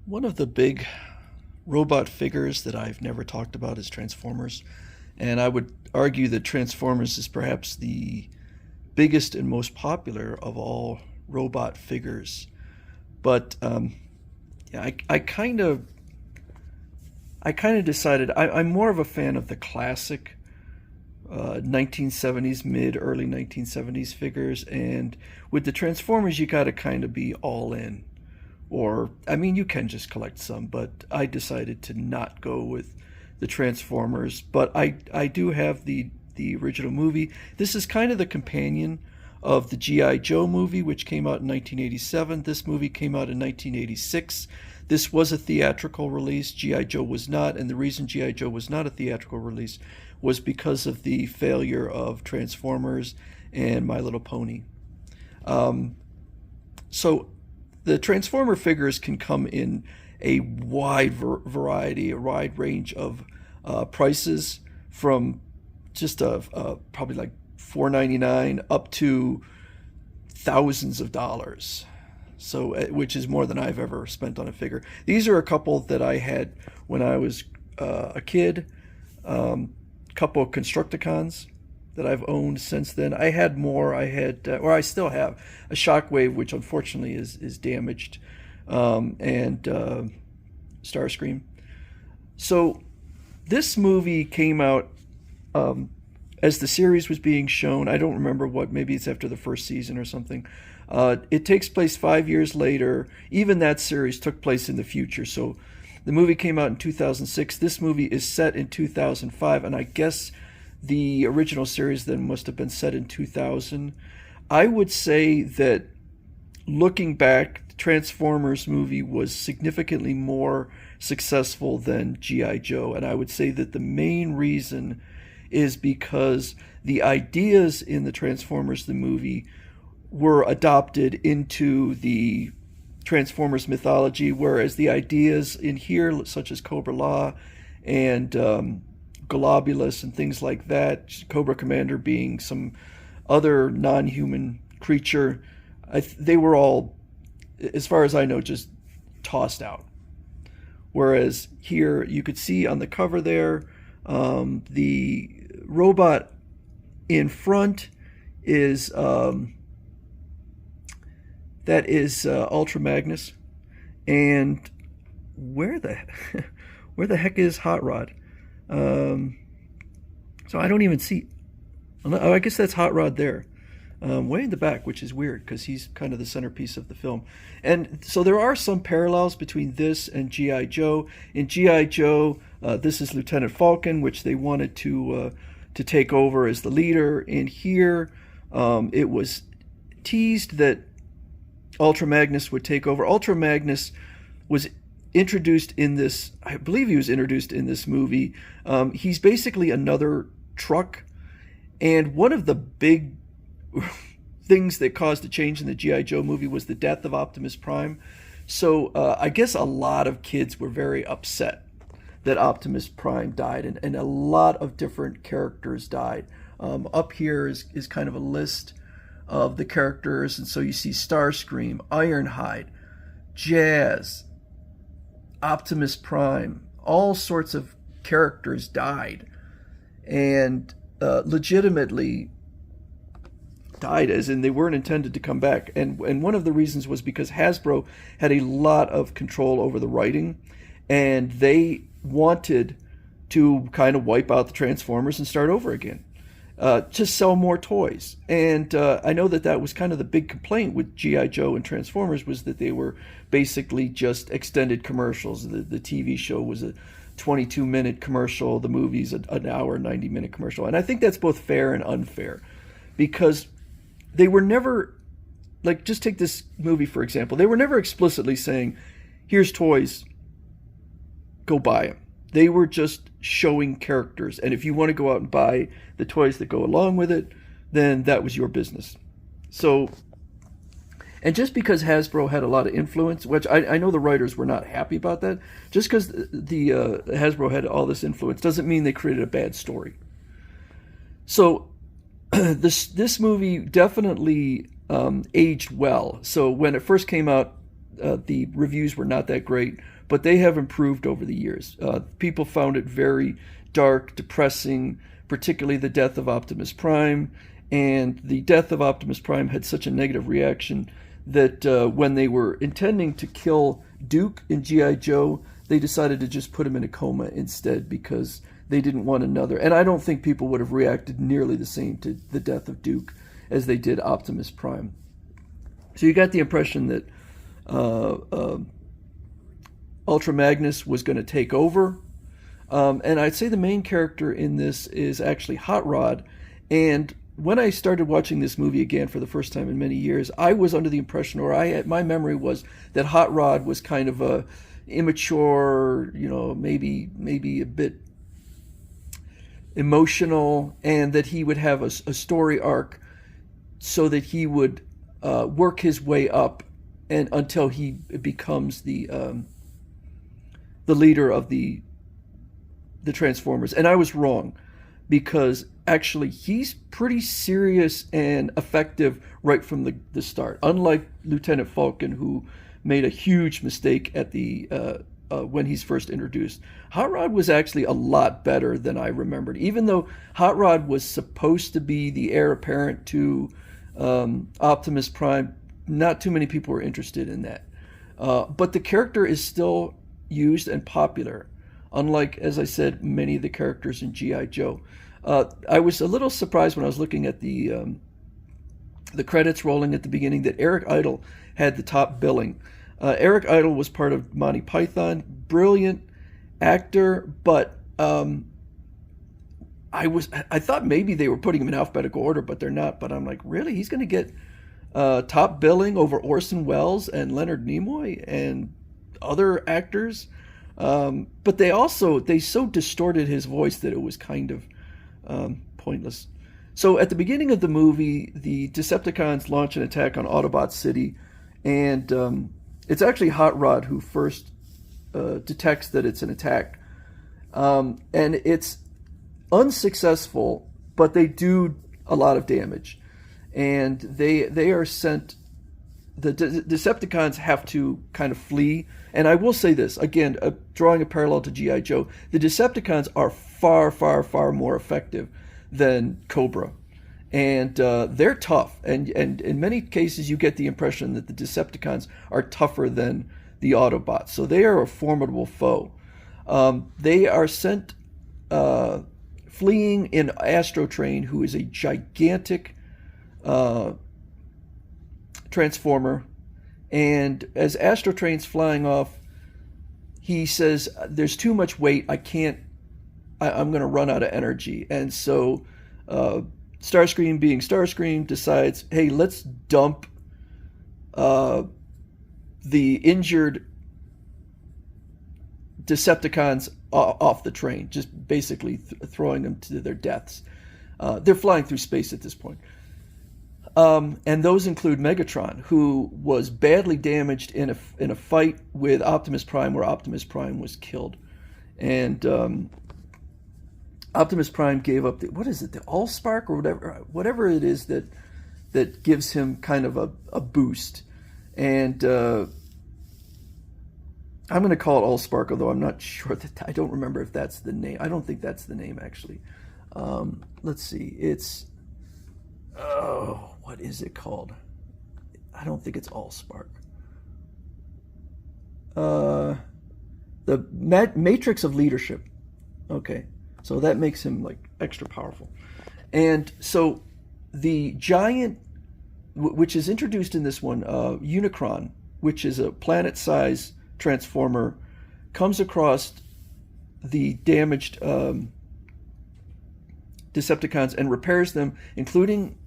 One of the big robot figures that I've never talked about is Transformers. And I would argue that Transformers is perhaps the biggest and most popular of all robot figures. But yeah, I kind of decided I'm more of a fan of the classic 1970s, early 1970s figures. And with the Transformers, you got to kind of be all in. Or, I mean, you can just collect some, but I decided to not go with the Transformers. But I do have the original movie. This is kind of the companion of the G.I. Joe movie, which came out in 1987. This movie came out in 1986. This was a theatrical release. G.I. Joe was not, and the reason G.I. Joe was not a theatrical release was because of the failure of Transformers and My Little Pony. So the Transformer figures can come in a wide variety, a wide range of prices, from just probably like $4.99 up to thousands of dollars. So, which is more than I've ever spent on a figure. These are a couple that I had when I was a kid. Couple of Constructicons that I've owned since then. I had more. I had, or I still have, a Shockwave, which unfortunately is damaged, and Starscream. So this movie came out as the series was being shown. I don't remember what. Maybe it's after the first season or something. It takes place 5 years later. Even that series took place in the future. So the movie came out in 2006. This movie is set in 2005, and I guess the original series then must have been set in 2000. I would say that looking back, the Transformers movie was significantly more successful than G.I. Joe, and I would say that the main reason is because the ideas in the Transformers the movie were adopted into the Transformers mythology, whereas the ideas in here, such as Cobra-La and Globulus and things like that, Cobra Commander being some other non-human creature, they were all, as far as I know, just tossed out. Whereas here, you could see on the cover there, the robot in front is Ultra Magnus, and where the where the heck is Hot Rod? So I don't even see. Oh, I guess that's Hot Rod there, way in the back, which is weird because he's kind of the centerpiece of the film. And so there are some parallels between this and G.I. Joe. In G.I. Joe, this is Lieutenant Falcon, which they wanted to take over as the leader. In here, it was teased that Ultra Magnus would take over. Ultra Magnus was introduced in this, I believe he was introduced in this movie. He's basically another truck. And one of the big things that caused a change in the G.I. Joe movie was the death of Optimus Prime. So I guess a lot of kids were very upset that Optimus Prime died, and a lot of different characters died. Up here is kind of a list of the characters, and so you see Starscream, Ironhide, Jazz, Optimus Prime, all sorts of characters died, and legitimately died, as in they weren't intended to come back. And one of the reasons was because Hasbro had a lot of control over the writing, and they wanted to kind of wipe out the Transformers and start over again. To sell more toys. And I know that was kind of the big complaint with G.I. Joe and Transformers, was that they were basically just extended commercials. The TV show was a 22-minute commercial. The movie's an hour, 90-minute commercial. And I think that's both fair and unfair, because they were never, like, just take this movie, for example. They were never explicitly saying, here's toys, go buy them. They were just showing characters, and if you want to go out and buy the toys that go along with it, then that was your business. So, and just because Hasbro had a lot of influence, which I know the writers were not happy about that, just because the Hasbro had all this influence doesn't mean they created a bad story. So this movie definitely aged well. So when it first came out, the reviews were not that great, but they have improved over the years. People found it very dark, depressing, particularly the death of Optimus Prime. And the death of Optimus Prime had such a negative reaction that when they were intending to kill Duke in G.I. Joe, they decided to just put him in a coma instead because they didn't want another. And I don't think people would have reacted nearly the same to the death of Duke as they did Optimus Prime. So you got the impression that Ultra Magnus was going to take over. And I'd say the main character in this is actually Hot Rod. And when I started watching this movie again for the first time in many years, I was under the impression, or my memory was that Hot Rod was kind of a immature, maybe a bit emotional, and that he would have a story arc so that he would work his way up and until he becomes the leader of the Transformers. And I was wrong, because actually he's pretty serious and effective right from the start. Unlike Lieutenant Falcon, who made a huge mistake at the when he's first introduced. Hot Rod was actually a lot better than I remembered. Even though Hot Rod was supposed to be the heir apparent to Optimus Prime, not too many people were interested in that. But the character is still used and popular, unlike, as I said, many of the characters in G.I. Joe. I was a little surprised when I was looking at the credits rolling at the beginning that Eric Idle had the top billing. Eric Idle was part of Monty Python, brilliant actor, but I thought maybe they were putting him in alphabetical order, but they're not. But I'm like, really? He's going to get top billing over Orson Welles and Leonard Nimoy and other actors? But they so distorted his voice that it was kind of pointless. So at the beginning of the movie, the Decepticons launch an attack on Autobot City, and it's actually Hot Rod who first detects that it's an attack. And it's unsuccessful, but they do a lot of damage. And they are sent... The Decepticons have to kind of flee. And I will say this, again, drawing a parallel to G.I. Joe, the Decepticons are far, far, far more effective than Cobra. And they're tough. And in many cases, you get the impression that the Decepticons are tougher than the Autobots. So they are a formidable foe. They are sent fleeing in Astrotrain, who is a gigantic Transformer. And as Astrotrain's flying off, he says, there's too much weight, I'm going to run out of energy. And so Starscream, being Starscream, decides, hey, let's dump the injured Decepticons off the train, just basically throwing them to their deaths. They're flying through space at this point. And those include Megatron, who was badly damaged in a fight with Optimus Prime, where Optimus Prime was killed. And Optimus Prime gave up the Allspark, or whatever it is that gives him kind of a boost. And I'm going to call it Allspark, although I'm not sure I don't remember if that's the name. I don't think that's the name, actually. Let's see. It's... what is it called? I don't think it's Allspark. The Matrix of Leadership. Okay. So that makes him like extra powerful. And so the giant, which is introduced in this one, Unicron, which is a planet-sized Transformer, comes across the damaged Decepticons and repairs them, including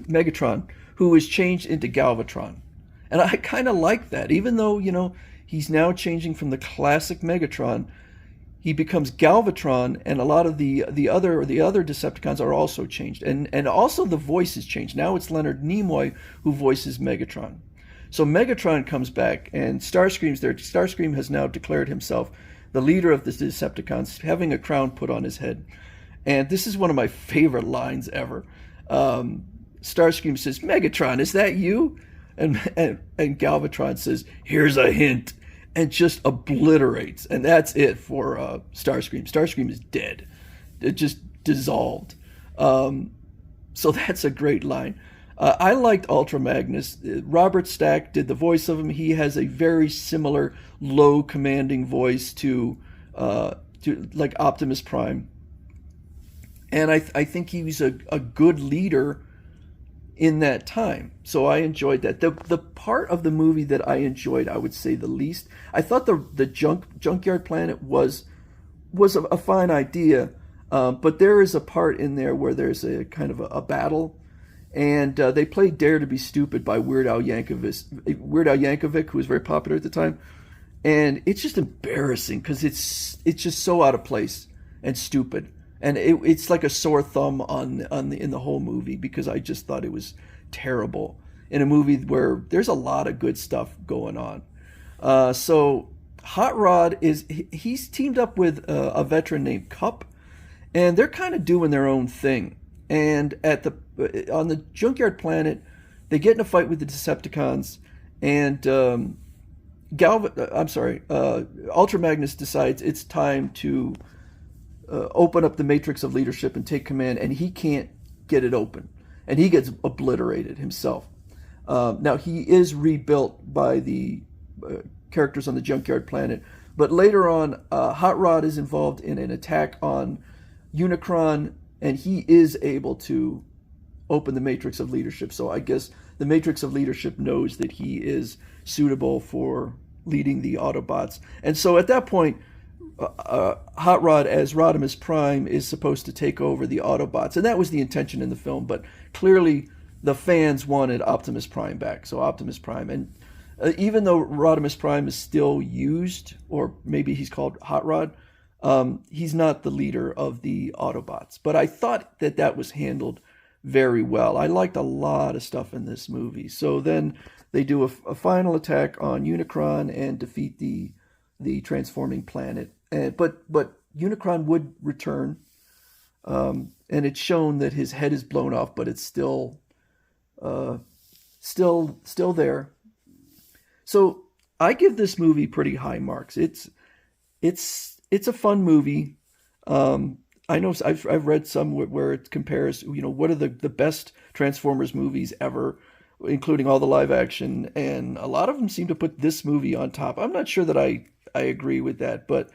Megatron, who is changed into Galvatron. And I kind of like that, even though, he's now changing from the classic Megatron. He becomes Galvatron, and a lot of the other Decepticons are also changed, and also the voice is changed. Now it's Leonard Nimoy who voices Megatron. So Megatron comes back, and Starscream's there. Starscream has now declared himself the leader of the Decepticons, having a crown put on his head. And this is one of my favorite lines ever. Starscream says, "Megatron, is that you?" And Galvatron says, "Here's a hint," and just obliterates. And that's it for Starscream. Starscream is dead. It just dissolved. So that's a great line. I liked Ultra Magnus. Robert Stack did the voice of him. He has a very similar low commanding voice to like Optimus Prime. And I think he was a good leader in that time. So I enjoyed that. The part of the movie that I enjoyed, I would say the least, I thought the Junkyard Planet was a fine idea, but there is a part in there where there's a kind of a battle, and they played "Dare to Be Stupid" by Weird Al Yankovic, who was very popular at the time, and it's just embarrassing because it's just so out of place and stupid, and it's like a sore thumb in the whole movie because I just thought it was terrible in a movie where there's a lot of good stuff going on. So Hot Rod he's teamed up with a veteran named Cup, and they're kind of doing their own thing. And on the Junkyard Planet, they get in a fight with the Decepticons, and Ultra Magnus decides it's time to open up the Matrix of Leadership and take command, and he can't get it open, and he gets obliterated himself. Now he is rebuilt by the characters on the Junkyard Planet, but later on, Hot Rod is involved in an attack on Unicron, and he is able to open the Matrix of Leadership. So I guess the Matrix of Leadership knows that he is suitable for leading the Autobots. And so at that point, Hot Rod as Rodimus Prime is supposed to take over the Autobots. And that was the intention in the film, but clearly the fans wanted Optimus Prime back. So Optimus Prime. And even though Rodimus Prime is still used, or maybe he's called Hot Rod, he's not the leader of the Autobots. But I thought that was handled very well. I liked a lot of stuff in this movie. So then they do a final attack on Unicron and defeat the transforming planet. But Unicron would return, and it's shown that his head is blown off, but it's still there. So I give this movie pretty high marks. It's a fun movie. I know I've read some where it compares, what are the best Transformers movies ever, including all the live action, and a lot of them seem to put this movie on top. I'm not sure that I agree with that, but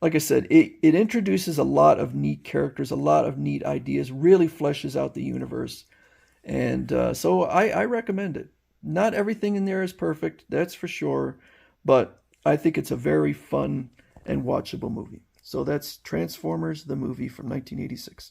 like I said, it introduces a lot of neat characters, a lot of neat ideas, really fleshes out the universe, and so I recommend it. Not everything in there is perfect, that's for sure, but I think it's a very fun and watchable movie. So that's Transformers, the movie from 1986.